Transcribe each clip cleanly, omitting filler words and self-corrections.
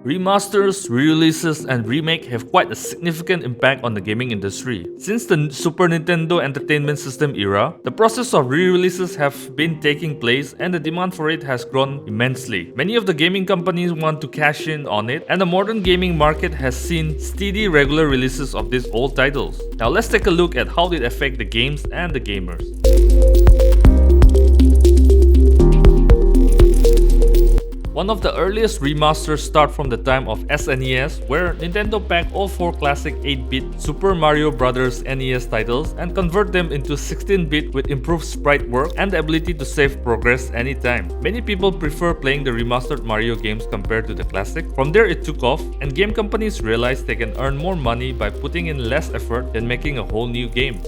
Remasters, re-releases, and remake have quite a significant impact on the gaming industry. Since the Super Nintendo Entertainment System era, the process of re-releases have been taking place and the demand for it has grown immensely. Many of the gaming companies want to cash in on it, and the modern gaming market has seen steady regular releases of these old titles. Now let's take a look at how it affects the games and the gamers. One of the earliest remasters start from the time of SNES, where Nintendo packed all 4 classic 8-bit Super Mario Bros. NES titles and convert them into 16-bit with improved sprite work and the ability to save progress anytime. Many people prefer playing the remastered Mario games compared to the classic. From there it took off, and game companies realized they can earn more money by putting in less effort than making a whole new game.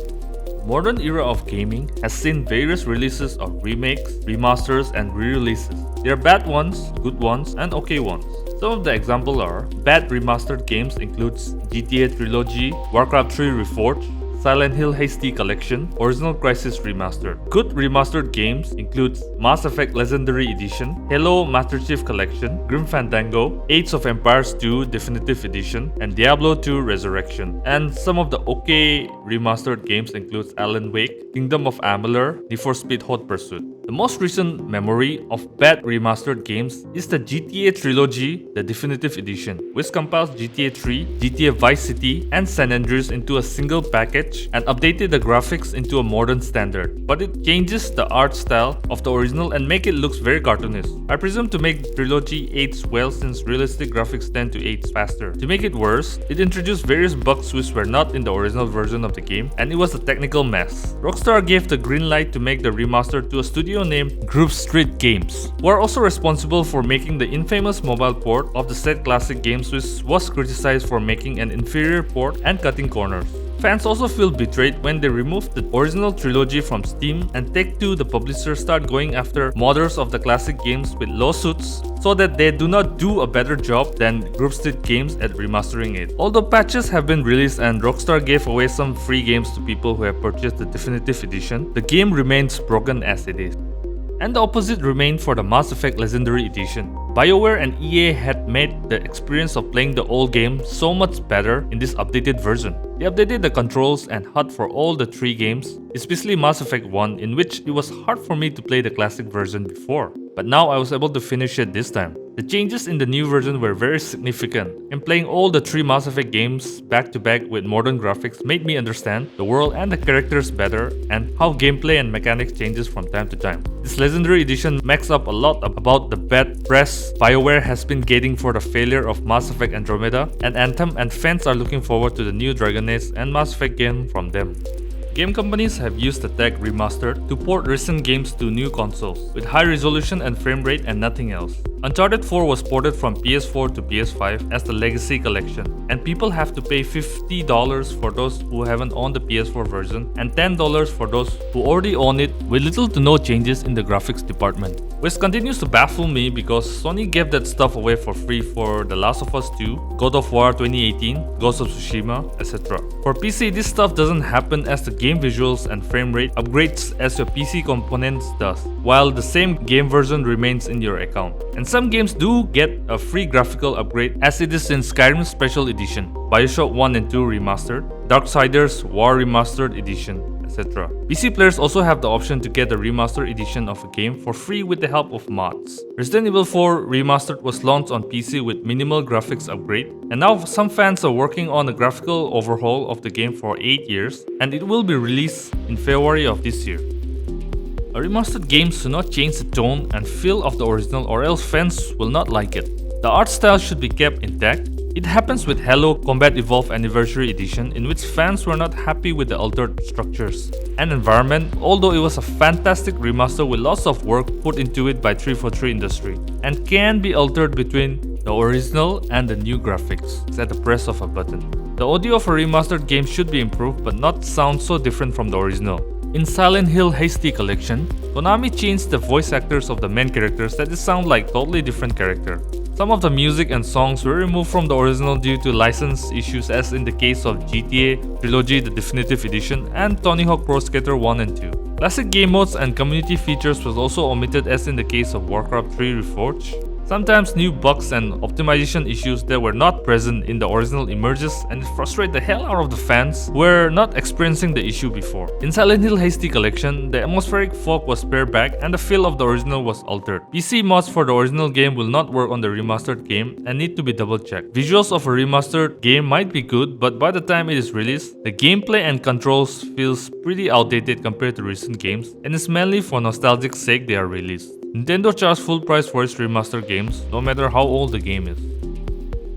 Modern era of gaming has seen various releases of remakes, remasters, and re-releases. There are bad ones, good ones, and okay ones. Some of the examples are: bad remastered games includes GTA Trilogy, Warcraft 3 Reforged, Silent Hill HD Collection, Original Crisis Remastered. Good remastered games includes Mass Effect Legendary Edition, Halo Master Chief Collection, Grim Fandango, Age of Empires 2 Definitive Edition, and Diablo 2 Resurrection. And some of the okay remastered games includes Alan Wake, Kingdom of Amalur, Need for Speed Hot Pursuit. The most recent memory of bad remastered games is the GTA Trilogy, the Definitive Edition, which compiles GTA 3, GTA Vice City, and San Andreas into a single package and updated the graphics into a modern standard. But it changes the art style of the original and make it look very cartoonish. I presume to make Trilogy age well, since realistic graphics tend to age faster. To make it worse, it introduced various bugs which were not in the original version of the game, and it was a technical mess. Rockstar gave the green light to make the remaster to a studio named Grove Street Games, who are also responsible for making the infamous mobile port of the said classic games, which was criticized for making an inferior port and cutting corners. Fans also feel betrayed when they removed the original trilogy from Steam, and Take-Two, the publisher, start going after modders of the classic games with lawsuits so that they do not do a better job than Grove Street Games at remastering it. Although patches have been released and Rockstar gave away some free games to people who have purchased the Definitive Edition, the game remains broken as it is. And the opposite remained for the Mass Effect Legendary Edition. BioWare and EA had made the experience of playing the old game so much better in this updated version. They updated the controls and HUD for all the 3 games, especially Mass Effect 1, in which it was hard for me to play the classic version before. But now I was able to finish it this time. The changes in the new version were very significant, and playing all the 3 Mass Effect games back to back with modern graphics made me understand the world and the characters better, and how gameplay and mechanics changes from time to time. This Legendary Edition makes up a lot about the bad press BioWare has been getting for the failure of Mass Effect Andromeda and Anthem, and fans are looking forward to the new Dragon Age and Mass Effect game from them. Game companies have used the tag Remastered to port recent games to new consoles, with high resolution and frame rate and nothing else. Uncharted 4 was ported from PS4 to PS5 as the Legacy Collection, and people have to pay $50 for those who haven't owned the PS4 version and $10 for those who already own it, with little to no changes in the graphics department. Which continues to baffle me because Sony gave that stuff away for free for The Last of Us 2, God of War 2018, Ghost of Tsushima, etc. For PC, this stuff doesn't happen as the game visuals and frame rate upgrades as your PC components does, while the same game version remains in your account. And some games do get a free graphical upgrade, as it is in Skyrim Special Edition, Bioshock 1 and 2 Remastered, Darksiders War Remastered Edition, etc. PC players also have the option to get a remastered edition of a game for free with the help of mods. Resident Evil 4 Remastered was launched on PC with minimal graphics upgrade, and now some fans are working on a graphical overhaul of the game for 8 years, and it will be released in February of this year. A remastered game should not change the tone and feel of the original, or else fans will not like it. The art style should be kept intact. It happens with Halo Combat Evolved Anniversary Edition, in which fans were not happy with the altered structures and environment, although it was a fantastic remaster with lots of work put into it by 343 Industry, and can be altered between the original and the new graphics at the press of a button. The audio of a remastered game should be improved but not sound so different from the original. In Silent Hill HD Collection, Konami changed the voice actors of the main characters that sound like totally different character. Some of the music and songs were removed from the original due to license issues, as in the case of GTA Trilogy the Definitive Edition and Tony Hawk Pro Skater 1 and 2. Classic game modes and community features was also omitted, as in the case of Warcraft 3 Reforged. Sometimes new bugs and optimization issues that were not present in the original emerges and it frustrates the hell out of the fans who were not experiencing the issue before. In Silent Hill Hasty Collection, the atmospheric fog was pared back and the feel of the original was altered. PC mods for the original game will not work on the remastered game and need to be double checked. Visuals of a remastered game might be good, but by the time it is released, the gameplay and controls feels pretty outdated compared to recent games, and it's mainly for nostalgic sake they are released. Nintendo charges full price for its remastered games, no matter how old the game is.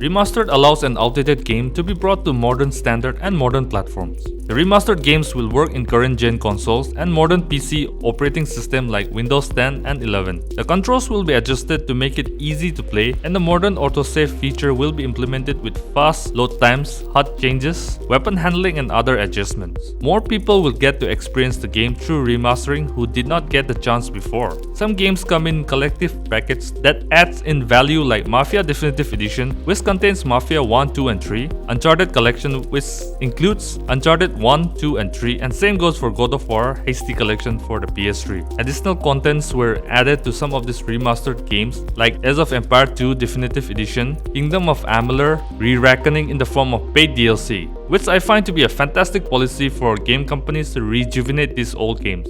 Remastered allows an outdated game to be brought to modern standard and modern platforms. The remastered games will work in current-gen consoles and modern PC operating systems like Windows 10 and 11. The controls will be adjusted to make it easy to play, and the modern autosave feature will be implemented with fast load times, HUD changes, weapon handling, and other adjustments. More people will get to experience the game through remastering who did not get the chance before. Some games come in collective packets that adds in value like Mafia Definitive Edition, which contains Mafia 1, 2, and 3, Uncharted Collection, which includes Uncharted 1, 2, and 3, and same goes for God of War Hasty Collection for the PS3. Additional contents were added to some of these remastered games like Age of Empire 2 Definitive Edition, Kingdom of Amalur, Re-Reckoning in the form of paid DLC, which I find to be a fantastic policy for game companies to rejuvenate these old games.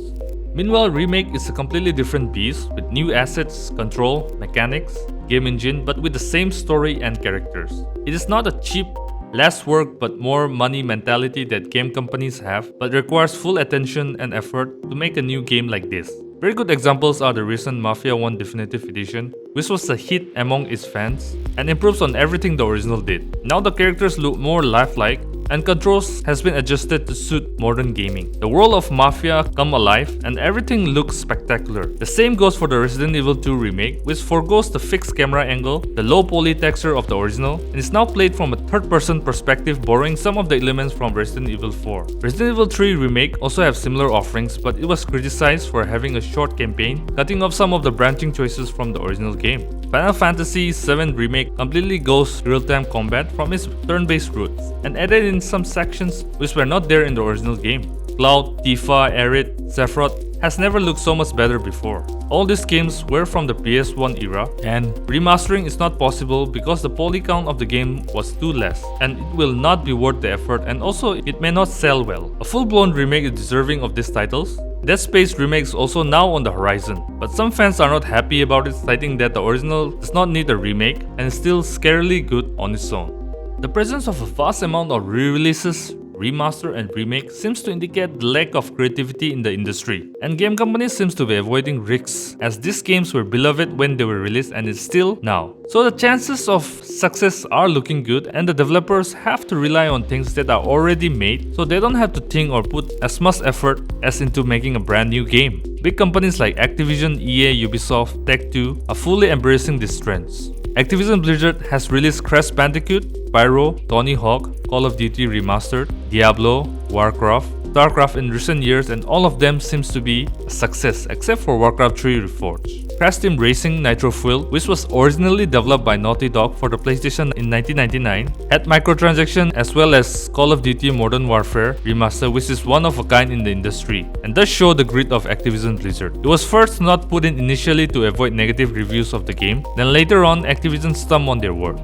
Meanwhile, Remake is a completely different beast with new assets, control, mechanics, game engine, but with the same story and characters. It is not a cheap, less work but more money mentality that game companies have, but requires full attention and effort to make a new game like this. Very good examples are the recent Mafia 1 Definitive Edition, which was a hit among its fans and improves on everything the original did. Now the characters look more lifelike, and controls has been adjusted to suit modern gaming. The world of Mafia come alive and everything looks spectacular. The same goes for the Resident Evil 2 remake, which forgoes the fixed camera angle, the low poly texture of the original, and is now played from a third-person perspective, borrowing some of the elements from Resident Evil 4. Resident Evil 3 remake also have similar offerings, but it was criticized for having a short campaign, cutting off some of the branching choices from the original game. Final Fantasy VII Remake completely goes real-time combat from its turn-based roots and added in some sections which were not there in the original game. Cloud, Tifa, Aerith, Sephiroth has never looked so much better before. All these games were from the PS1 era, and remastering is not possible because the poly count of the game was too less, and it will not be worth the effort, and also it may not sell well. A full-blown remake is deserving of these titles. Dead Space Remake is also now on the horizon, but some fans are not happy about it, citing that the original does not need a remake and is still scarily good on its own. The presence of a vast amount of re-releases, remaster and remake seems to indicate the lack of creativity in the industry, and game companies seems to be avoiding risks as these games were beloved when they were released and is still now. So the chances of success are looking good, and the developers have to rely on things that are already made, so they don't have to think or put as much effort as into making a brand new game. Big companies like Activision, EA, Ubisoft, Take-Two are fully embracing these trends. Activision Blizzard has released Crash Bandicoot, Pyro, Tony Hawk, Call of Duty Remastered, Diablo, Warcraft, StarCraft in recent years, and all of them seems to be a success except for Warcraft 3 Reforged. Crash Team Racing Nitro Fuel, which was originally developed by Naughty Dog for the PlayStation in 1999, had microtransactions as well as Call of Duty Modern Warfare Remastered, which is one of a kind in the industry, and does show the grit of Activision Blizzard. It was first not put in initially to avoid negative reviews of the game, then later on Activision stumped on their word.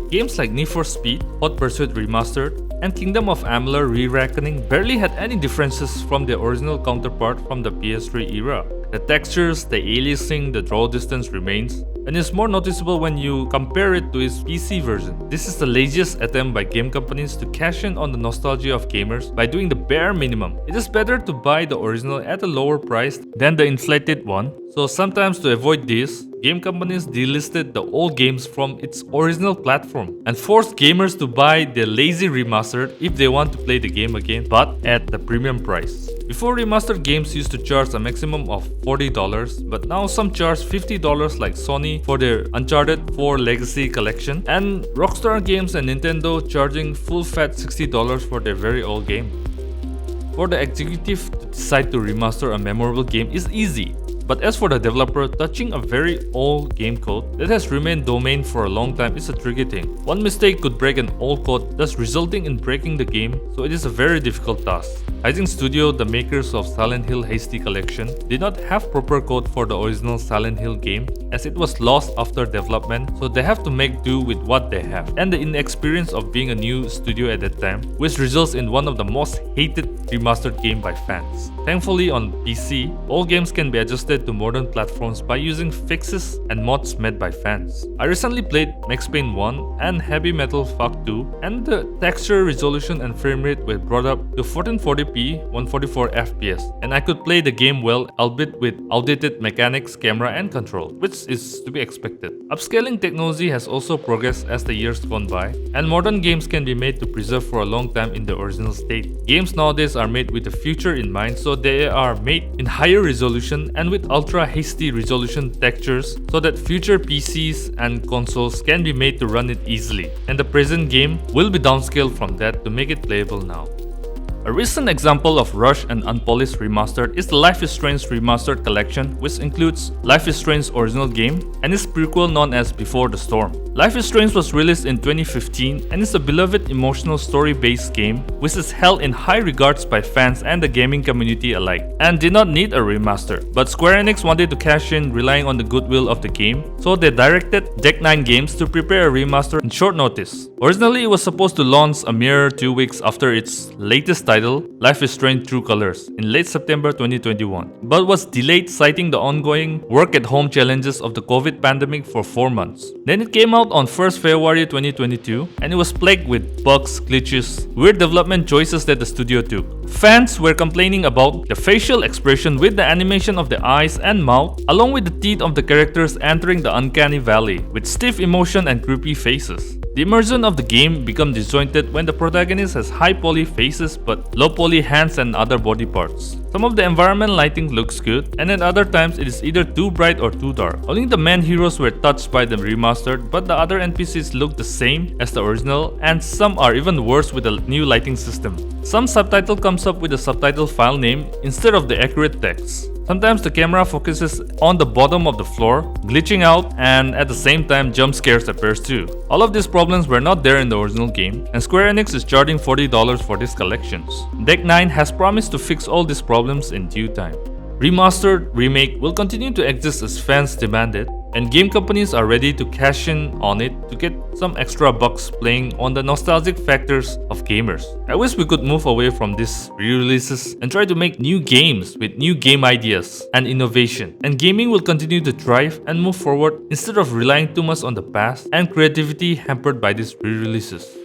Games like Need for Speed, Hot Pursuit Remastered, and Kingdom of Amalur Re-Reckoning barely had any differences from their original counterpart from the PS3 era. The textures, the aliasing, the draw distance remains, and is more noticeable when you compare it to its PC version. This is the laziest attempt by game companies to cash in on the nostalgia of gamers by doing the bare minimum. It is better to buy the original at a lower price than the inflated one, so sometimes to avoid this, game companies delisted the old games from its original platform and forced gamers to buy the lazy remastered if they want to play the game again, but at the premium price. Before, remastered games used to charge a maximum of $40, but now some charge $50 like Sony for their Uncharted 4 Legacy Collection, and Rockstar Games and Nintendo charging full-fat $60 for their very old game. For the executive to decide to remaster a memorable game is easy. But as for the developer, touching a very old game code that has remained domain for a long time is a tricky thing. One mistake could break an old code, thus resulting in breaking the game, so it is a very difficult task. Citing Studio, the makers of Silent Hill Hasty Collection, did not have proper code for the original Silent Hill game as it was lost after development, so they have to make do with what they have. And the inexperience of being a new studio at that time, which results in one of the most hated remastered game by fans. Thankfully on PC, all games can be adjusted to modern platforms by using fixes and mods made by fans. I recently played Max Payne 1 and Heavy Metal Fuck 2, and the texture, resolution and frame rate were brought up to 1440p 144 FPS, and I could play the game well, albeit with outdated mechanics, camera and control, which is to be expected. Upscaling technology has also progressed as the years gone by, and modern games can be made to preserve for a long time in the original state. Games nowadays are made with the future in mind, so they are made in higher resolution and with ultra hasty resolution textures so that future PCs and consoles can be made to run it easily, and the present game will be downscaled from that to make it playable now. A recent example of rushed and unpolished remastered is the Life is Strange Remastered collection, which includes Life is Strange's original game and its prequel known as Before the Storm. Life is Strange was released in 2015 and is a beloved emotional story-based game which is held in high regards by fans and the gaming community alike, and did not need a remaster. But Square Enix wanted to cash in relying on the goodwill of the game, so they directed Deck 9 Games to prepare a remaster in short notice. Originally, it was supposed to launch a mere 2 weeks after its latest title, Life is Strange True Colors, in late September 2021, but was delayed citing the ongoing work-at-home challenges of the COVID pandemic for 4 months. Then it came out on 1st February 2022, and it was plagued with bugs, glitches, weird development choices that the studio took. Fans were complaining about the facial expression with the animation of the eyes and mouth, along with the teeth of the characters entering the uncanny valley, with stiff emotion and creepy faces. The immersion of the game becomes disjointed when the protagonist has high poly faces but low poly hands and other body parts. Some of the environment lighting looks good, and at other times it is either too bright or too dark. Only the main heroes were touched by the remastered, but the other NPCs look the same as the original, and some are even worse with the new lighting system. Some subtitle comes up with a subtitle file name instead of the accurate text. Sometimes the camera focuses on the bottom of the floor, glitching out, and at the same time jump scares appears too. All of these problems were not there in the original game, and Square Enix is charging $40 for these collections. Deck 9 has promised to fix all these problems in due time. Remastered Remake will continue to exist as fans demand it, and game companies are ready to cash in on it to get some extra bucks playing on the nostalgic factors of gamers. I wish we could move away from these re-releases and try to make new games with new game ideas and innovation, and gaming will continue to thrive and move forward instead of relying too much on the past and creativity hampered by these re-releases.